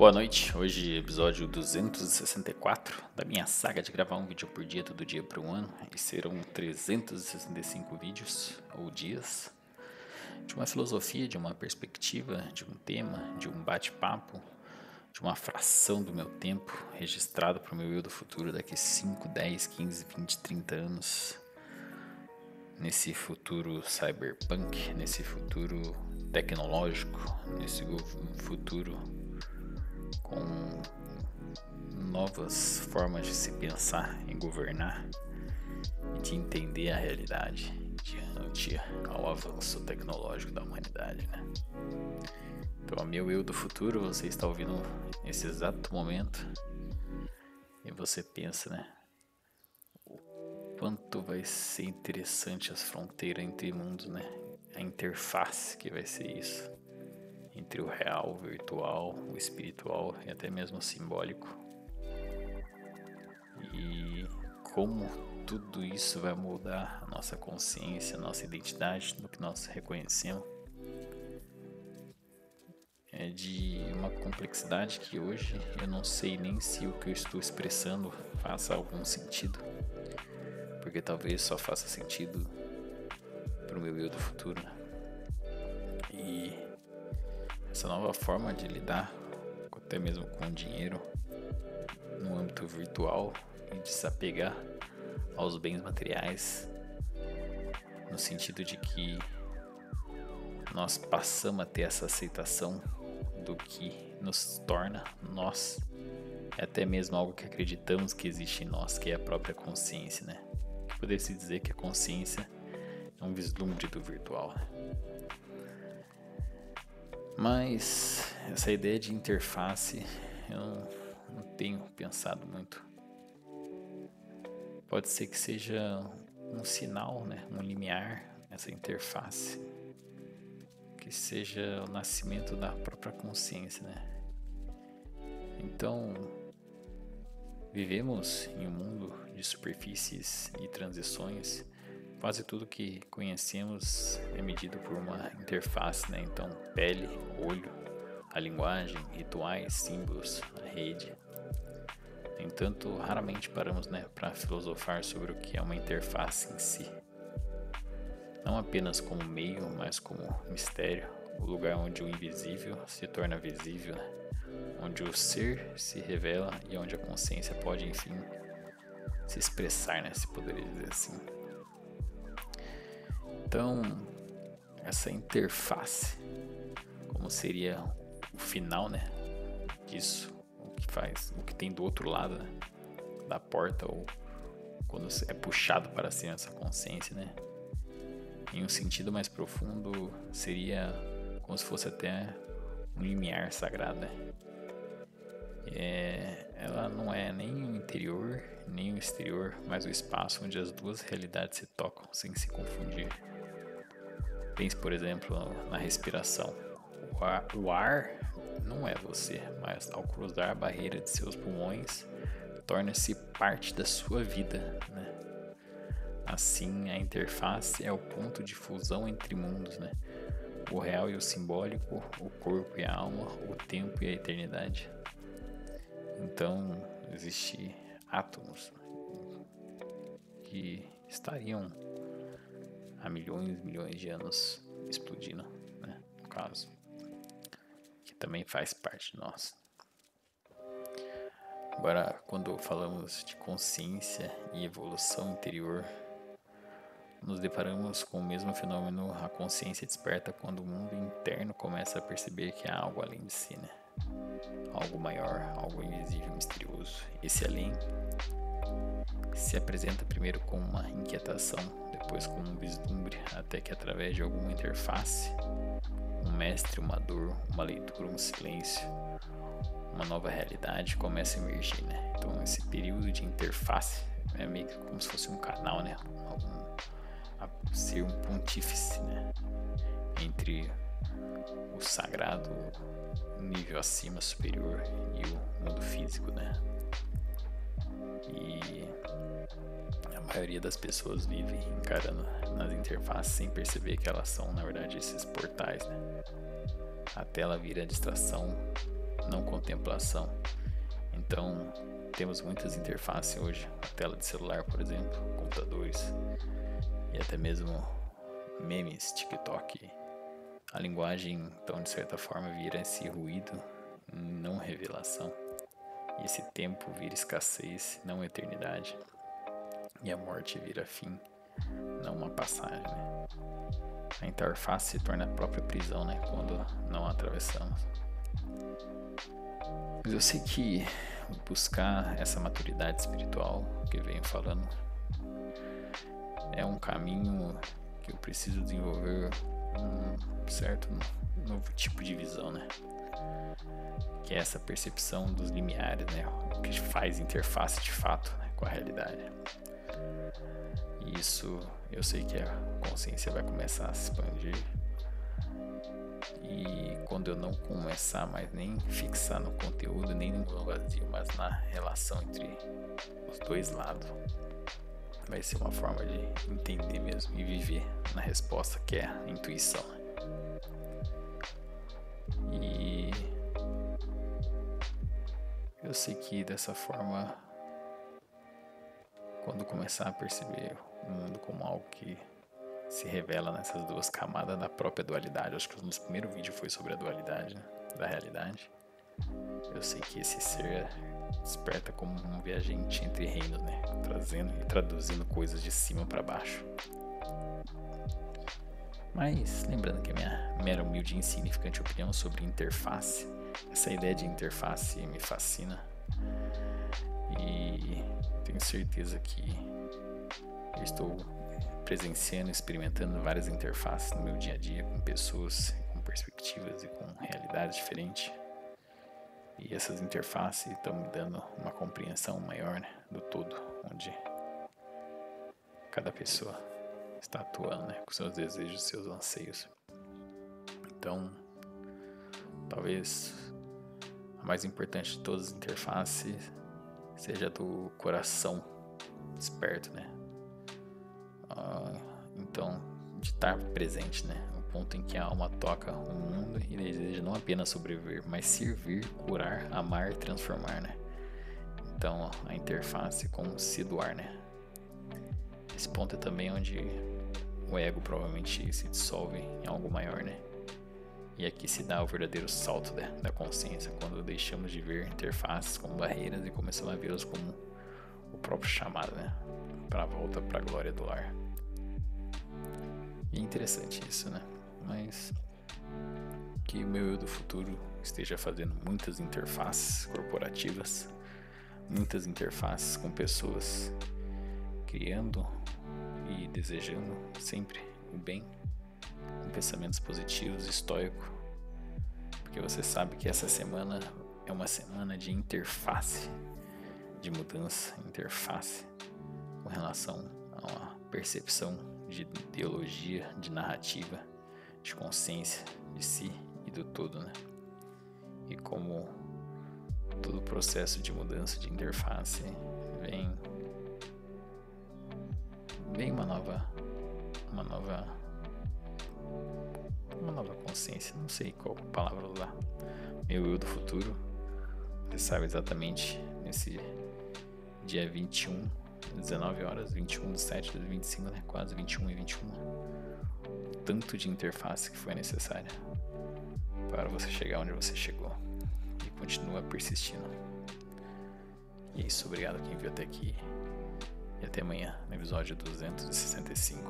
Boa noite, hoje episódio 264 da minha saga de gravar um vídeo por dia, todo dia por um ano, e serão 365 vídeos ou dias de uma filosofia, de uma perspectiva, de um tema, de um bate-papo, de uma fração do meu tempo registrado para o meu eu do futuro daqui 5, 10, 15, 20, 30 anos, nesse futuro cyberpunk, nesse futuro tecnológico, nesse futuro com novas formas de se pensar em governar e de entender a realidade diante ao avanço tecnológico da humanidade, né? Então, meu eu do futuro, você está ouvindo nesse exato momento e você pensa, né? O quanto vai ser interessante as fronteiras entre mundos, né? A interface que vai ser isso. Entre o real, o virtual, o espiritual e até mesmo o simbólico. E como tudo isso vai mudar a nossa consciência, a nossa identidade, no que nós reconhecemos. É de uma complexidade que hoje eu não sei nem se o que eu estou expressando faça algum sentido. Porque talvez só faça sentido para o meu eu do futuro. E essa nova forma de lidar até mesmo com o dinheiro no âmbito virtual e de se apegar aos bens materiais, no sentido de que nós passamos a ter essa aceitação do que nos torna nós, é até mesmo algo que acreditamos que existe em nós, que é a própria consciência, né? Que poderia-se dizer que a consciência é um vislumbre do virtual. Mas essa ideia de interface eu não tenho pensado muito. Pode ser que seja um sinal, né? Um limiar, essa interface, que seja o nascimento da própria consciência, né? Então, vivemos em um mundo de superfícies e transições. Quase tudo que conhecemos é medido por uma interface, né? Então, pele, olho, a linguagem, rituais, símbolos, a rede. No entanto, raramente paramos, né, para filosofar sobre o que é uma interface em si. Não apenas como meio, mas como mistério, o lugar onde o invisível se torna visível, né? Onde o ser se revela e onde a consciência pode, enfim, se expressar, né, se poderia dizer assim. Então, essa interface, como seria o final, né, disso, o que tem do outro lado, né, da porta, ou quando é puxado para cima essa consciência, né, em um sentido mais profundo, seria como se fosse até um limiar sagrado, né? Ela não é nem o interior, nem o exterior, mas o espaço onde as duas realidades se tocam sem se confundir. Pense, por exemplo, na respiração. O ar não é você, mas ao cruzar a barreira de seus pulmões, torna-se parte da sua vida, né? Assim, a interface é o ponto de fusão entre mundos, né? O real e o simbólico, o corpo e a alma, o tempo e a eternidade. Então, existem átomos que estariam há milhões de anos explodindo, né? No caso, que também faz parte de nós. Agora, quando falamos de consciência e evolução interior, nos deparamos com o mesmo fenômeno. A consciência desperta quando o mundo interno começa a perceber que há algo além de si, né? Algo maior, algo invisível, misterioso. Esse além se apresenta primeiro com uma inquietação, depois com um vislumbre, até que através de alguma interface, um mestre, uma dor, uma leitura, um silêncio, uma nova realidade começa a emergir, né? Então esse período de interface é meio que como se fosse um canal, né? Ser um pontífice, né? Entre o sagrado, o nível acima, superior, e o mundo físico, né? E a maioria das pessoas vive encarando nas interfaces sem perceber que elas são, na verdade, esses portais, né? A tela vira distração não contemplação. Então, temos muitas interfaces hoje, a tela de celular, por exemplo, computadores e até mesmo memes, TikTok. A linguagem, então, de certa forma, vira esse ruído, não revelação. E esse tempo vira escassez, não eternidade. E a morte vira fim, não uma passagem, né? A interface se torna a própria prisão, né? Quando não a atravessamos. Mas eu sei que buscar essa maturidade espiritual que eu venho falando é um caminho que eu preciso desenvolver um certo novo tipo de visão, né? Que é essa percepção dos limiares, né? O que faz interface de fato, né, com a realidade. E isso eu sei que a consciência vai começar a se expandir. E quando eu não começar mais nem fixar no conteúdo, nem no vazio, mas na relação entre os dois lados, vai ser uma forma de entender mesmo e viver na resposta que é a intuição. E eu sei que dessa forma, quando começar a perceber o mundo como algo que se revela nessas duas camadas da própria dualidade, acho que o nosso primeiro vídeo foi sobre a dualidade, né, da realidade. Eu sei que esse ser desperta como um viajante entre reinos, né, trazendo e traduzindo coisas de cima para baixo. Mas lembrando que a minha mera humilde e insignificante opinião sobre interface, essa ideia de interface me fascina e tenho certeza que eu estou presenciando, experimentando várias interfaces no meu dia a dia com pessoas, com perspectivas e com realidades diferentes. E essas interfaces estão me dando uma compreensão maior, né, do todo, onde cada pessoa está atuando, né, com seus desejos, seus anseios. Então, talvez a mais importante de todas as interfaces seja do coração desperto, né? Então, de estar presente, né? O ponto em que a alma toca o mundo e deseja não apenas sobreviver, mas servir, curar, amar e transformar, né? Então, a interface com se doar, né? Esse ponto é também onde o ego provavelmente se dissolve em algo maior, né? E aqui se dá o verdadeiro salto da consciência, quando deixamos de ver interfaces como barreiras e começamos a vê-las como o próprio chamado, né? Para a volta para a glória do lar. E é interessante isso, né? Mas que o meu eu do futuro esteja fazendo muitas interfaces corporativas, muitas interfaces com pessoas, criando e desejando sempre o bem, com pensamentos positivos, estoico, porque você sabe que essa semana é uma semana de interface, de mudança, interface com relação a uma percepção de ideologia, de narrativa, de consciência de si e do todo, né? E como todo o processo de mudança de interface vem uma nova consciência, não sei qual palavra usar. Meu eu do futuro, você sabe exatamente nesse dia 21, 19 horas, 21 de 7 de 2025, né? Quase 21 e 21. O tanto de interface que foi necessária para você chegar onde você chegou e continua persistindo. E é isso, obrigado quem viu até aqui e até amanhã no episódio 265.